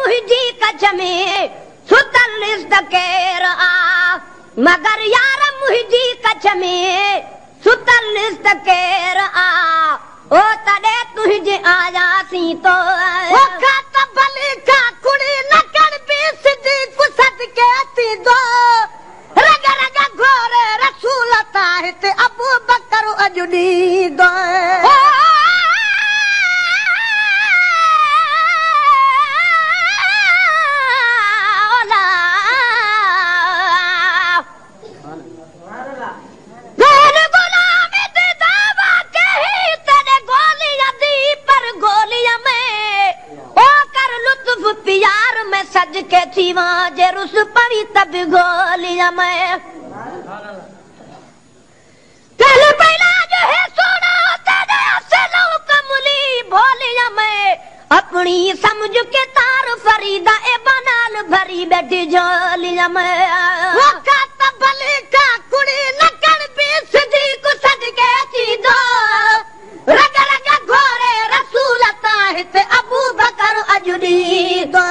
मुहिंजी कच्छ में सुतल इस्तकेर आ मगर यार मुहिंजी कच्छ में सुतल इस्तकेर आ ओ तडे तुझे आयासी तो ओ खाता भली का कुड़ी न कर भी सिद्धी कुसद के थी दो रग रग घोरे रसूल ताहित अबू बकर अजुनी दो सज के थी वहाँ जे रुस पवी तब गोलियां में पहले पहला जो है सोना तेरे से लो कमली भोलियां में अपनी समझ के तार फरीदा ए बनाल भरी बैठी झोलियां में वो खाता भली का कुड़ी न कर भी सिद्धी को सज के थी दो रग रग घोरे रसूल ताहित अबू बकर अजुनी दो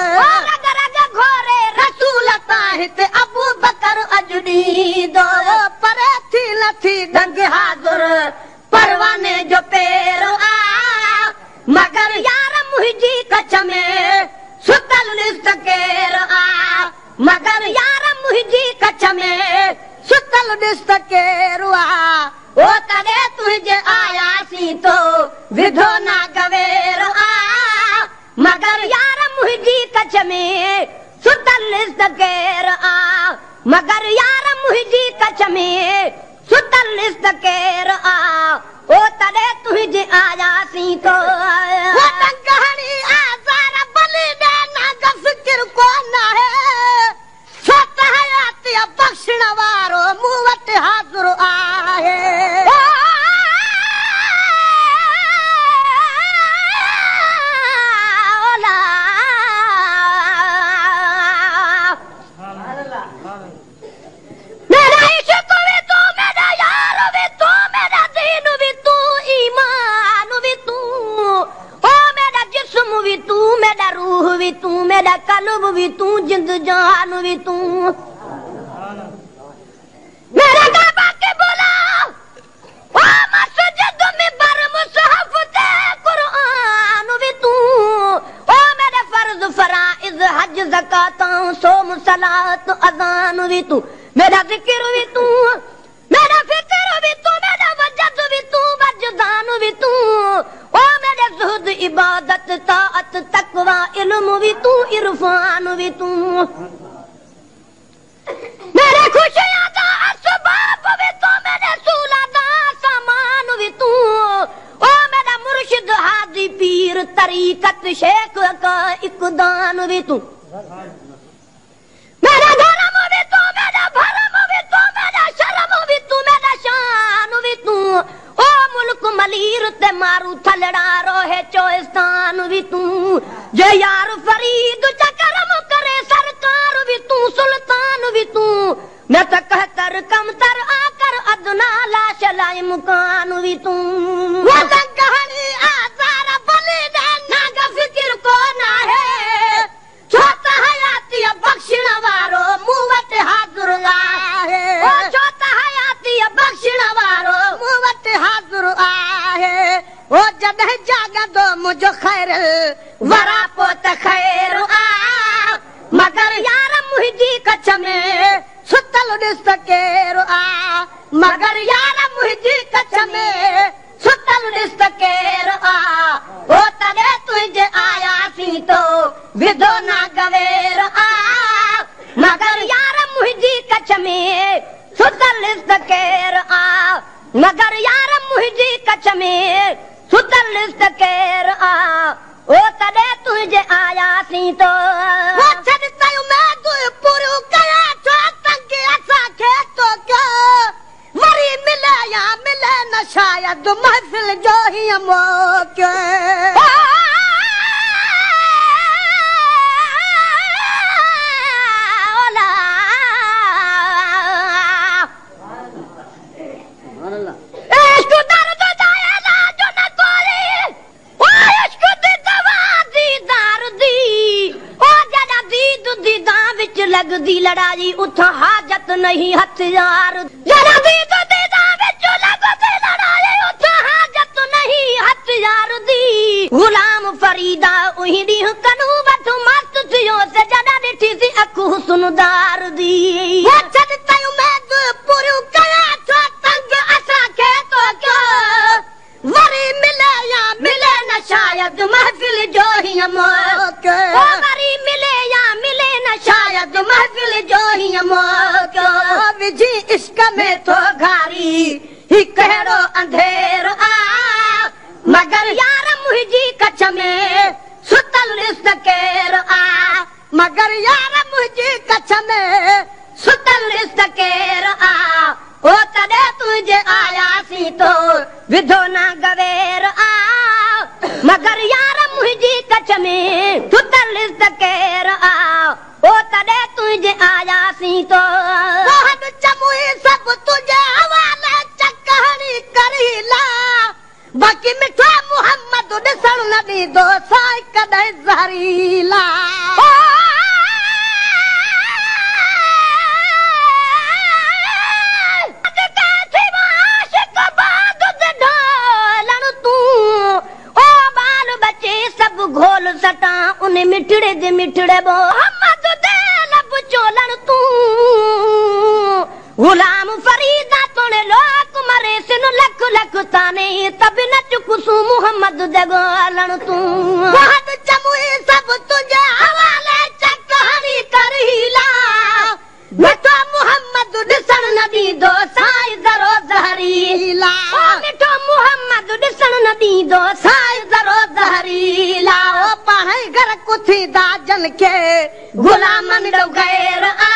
अबू बकर अजुनी दो पर थी लथी दंग हाजुर परवाने जो पैर आ मगर यार मुहिंजी कच्छ में सुतल इस्तकेर आ मगर यार मुहिंजी कच्छ में सुतल इस्तकेर आ ओ तडे तुझे आयासी तो विधो ना गवेर आ मगर यार मुहिंजी कच्छ में सुतल इस्तकेर आ मगर यार मुहिंजी कच्छ में सुतल इस्तकेर आ ओ तडे तुझे आयासी तो वो कहानी आज़ार बली देना का फिक्र को ना है सत हयाती बख्शण वारो मुंह वट हाज़ुर आहे तू मेरा कल्ब भी तू जिंद जान भी तू मेरा काबा के बोला ओ मस्जिद में बर मुसहफ ते कुरान भी तू ओ मेरे फर्ज फराइज हज ज़कात सोम सलात अज़ान भी तू मेरा जिक्र भी तू मेरा फिक्र भी तू मेरा वजद भी तू वजदान भी तू ओ मेरे ज़ुहद इबादत ताअत तकवा इल्म भी तू इरफान भी तू मेरे खुशियां दा असबाब भी तू मेरे सूला दा सामान भी तू ओ मेरा मुर्शिद हादी पीर तरीकत शेख का इकदान भी तू मेरा धर्म भी तू मेरा भरम भी तू मेरा शर्म भी तू मेरा शान भी तू ओ मुल्क मलीर ते मारू थलड़ा रोहे चोइस्तान भी तू जे यार फरीद चकरम करे सरकार भी तू सुल्तान भी तू मैं तो कहतर कम तर आकर अदना लाश लाई मुकान भी तू वो कहानी आज़ार बली देना का फिक्र को ना है छोटा हयाती बख्शण वारो मुंह वट हाज़ुर आहे ओ छोटा हयाती बख्शण वारो मुंह वट हाज़ुर आहे ओ जॾहिं जाॻंदो मुंहिंजो ख़ैर वरा पोइ ख़ैर आ मगर यार मुहिंजी कच्छ में सुतल इस्तकेर आ मगर यार मुहिंजी कच्छ में सुतल इस्तकेर आ ओ तडे तुझे आयासी तो विधो ना गवेर आ मगर यार मुहिंजी कच्छ में सुतल इस्तकेर आ मगर यार मुहिंजी कच्छ में सुतल इस्तकेर आ ओ तडे तुझे आयासी तो वो छॾ मैं तू पूरो कया छो तंग असा के तो क्या मरी मिले या मिले न शायद महफिल जो ही मौके लगदी लड़ाई उथा हाजत नहीं हथियार जरा दी तो दीदा विच लगदी लड़ाई उथा हाजत नहीं हथियार दी गुलाम फरीदा उही दी कनू वठ मस्त थियो से जड़ा डिठी सी अखु सुनदार दी छद तयु में पूरी कया तो तंग असा के तो क्या वरी मिले या मिले न शायद महफिल जो ही मौके वरी मिले या मिले न शायद महफिल जो ही मौके विजी इश्क में तो घारी ही कहड़ो अंधेर आ मगर यार मुझी कच्छ में सुतल रिश्तेर आ मगर यार मुझी कच्छ में सुतल रिश्तेर आ ओ तड़े तुझे आया सी तो विधो ना गवेर आ मगर यार मुझी कच्छ में सुतल रिश्तेर आ ओ तड़े तुझे आया सी तो बहुत चमुई सब तुझे हवाले चकहरी करीला बाकी मिठा मोहम्मद ॾिसण न ॾींदो साईं कॾहिं ज़हरीला घोल सटा उन मिठड़े दे मिठड़े मोहम्मद दे लब चोलन तू गुलाम फरीदा तोड़े लोक मरे सिन लख लख ताने तब न चुकुसू मोहम्मद दे गोलन तू बहुत चमुई सब तुझे हवाले चकहरी करीला मिठो मोहम्मद ॾिसण न ॾींदो साईं ज़रो ज़हरीला मिठो मोहम्मद ॾिसण न ॾींदो साईं ज़रो ज़हरीला पाणे घर कुथी दाजन के गुलामन ॾो गैर आ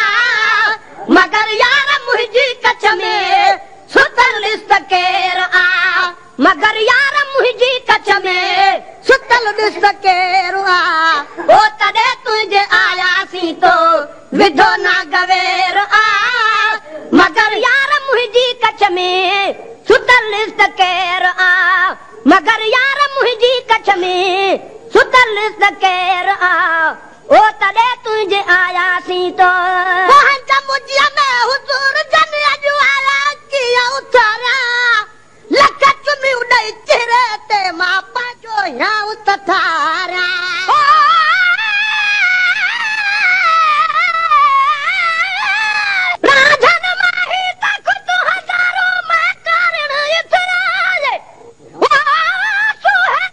मगर यार मुझी कच्छ में सुतल रिश्तेर आ मगर यार मुझी कच्छ में सुतल रिश्तेर आ ओ तड़े तुझे आया सी तो विधो ना गवेर आ मगर यार मुझी कच्छ में सुतल रिश्तेर आ मगर यार मुझी कच्छ में सुतल रिश्तेर आ ओ तड़े तुझे आया सी तो मुझिया में हुजूर जन अजवाला किया उतारा लख चुमी उड़ई चेहरे ते मापा जो या उतारा राजन माही तक तो हजारों में कारण इतराए सो है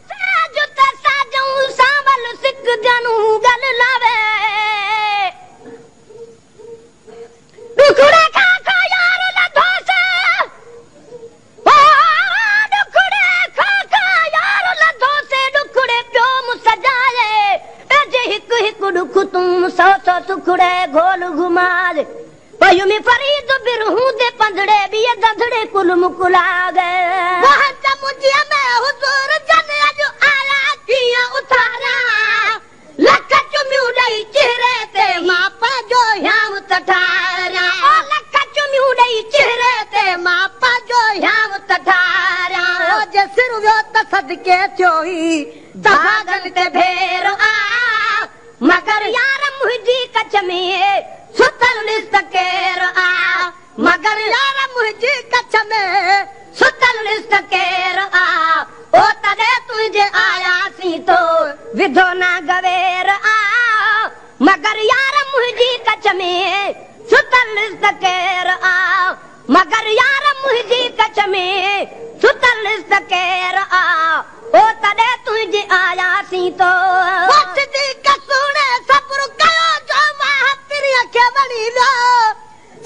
जुत साजू सांवल सिक जनू गल लावे दुखड़े खा यार लधो से दुखड़े खा यार लधो से दुखड़े प्यो मुसजाए एजे हिक हिक दुख तुम सौ सौ टुकड़े घोल घुमाए पयुमी फरीद बिरहू दे पंधड़े भी ये दंधड़े कुल मुकुला गए वहाँ मुझिया में हुजूर जन अज आया किया उतारा लख चुमी उड़ई चेहरे ते मापा जो याम तठारा लख चुमी उड़ई चेहरे ते मापा जो याम तठारा जे सिर वियो त सदके थियो ही दागन ते भेर आ मगर यार मुझी कच्छ में सुतल रिश्तेर आ मगर यार मुझी कच्छ में सुतल रिश्तेर आ ओ तड़े तुझे आया सी तो विधो ना गवेर आ मगर यार मुझी कच्छ में सुतल रिश्तेर आ मगर यार मुझी कच्छ में सुतल रिश्तेर आ ओ तड़े तुझे आया सी तो सब्र कयो जो महाप्रिय के बनी वियो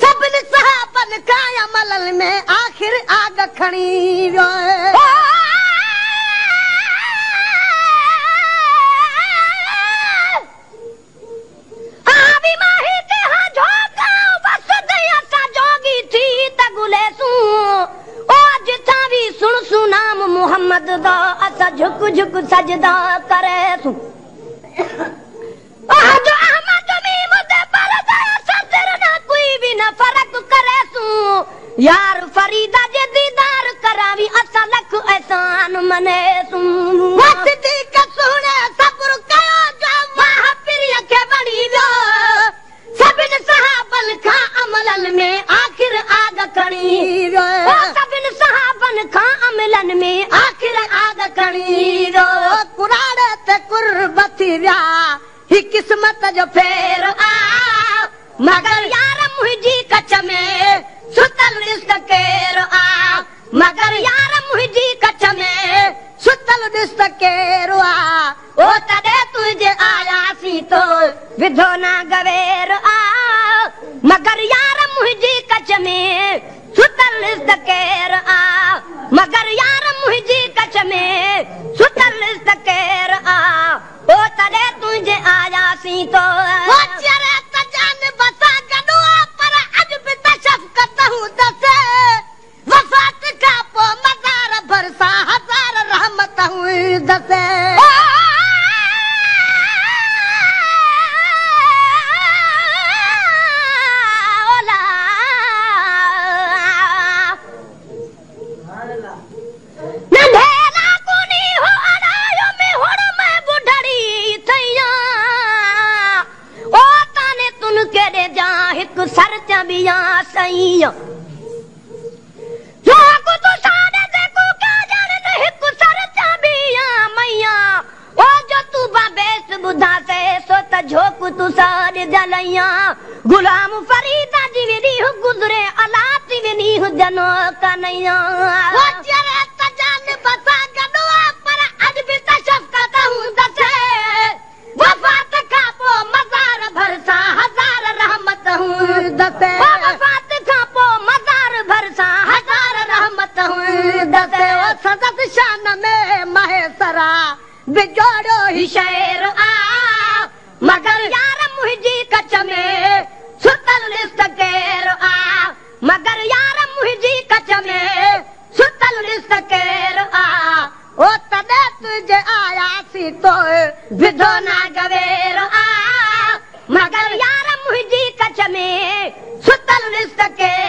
सभिनी सहाबन खाया मलल में आखिर आग खणी वियो आवी माही ते हा झोका बस दया सा जोगी थी तगुले सू ओ जिथा भी सुन सुनाम मोहम्मद दा असा झुक झुक सजदा करे सू जो अहमद मीम दे पर दया सर ना कोई भी ना फर्क करे सू यार फरीदा जे दीदार करावी असा लख एहसान मने सू वक्ती के सुने सब्र कयो जो महाप्रिय के बड़ी लो सबिन ही किस्मत जो फेर आ मगर यार मुंहिंजी कच में सुतल ॾिस केर आ मगर यार मुंहिंजी कच में सुतल ॾिस केर आ ओ तॾहिं तुंहिंजे आयासीं तो विधो ना गवेर आ मगर यार मुंहिंजी कच में सुतल ॾिस केर आ मगर यार मुंहिंजी कच में सुतल ॾिस केर आ ओ तॾहिं तुंहिंजे आयासीं तो गुलाम फरीदा जी विनी गुजरे अलाती विनी जनो कन्हैया ओ चरे त जान बसा गडवा पर अज भी तशफकत हूं दसे वफात का पो मजार भरसा हजार रहमत हूं दसे वफात का पो मजार भरसा हजार रहमत हूं दसे ओ सदत शान में महेसरा बिजोड़ो ही शेर आ मगर यार मुंहिंजी कच में सुतल ॾिस केर आ मगर यार मुंहिंजी कच में सुतल ॾिस केर आ ओ तॾहिं तुंहिंजे आयासीं तो विधो ना गवेर आ मगर यार मुंहिंजी कच में सुतल ॾिस केर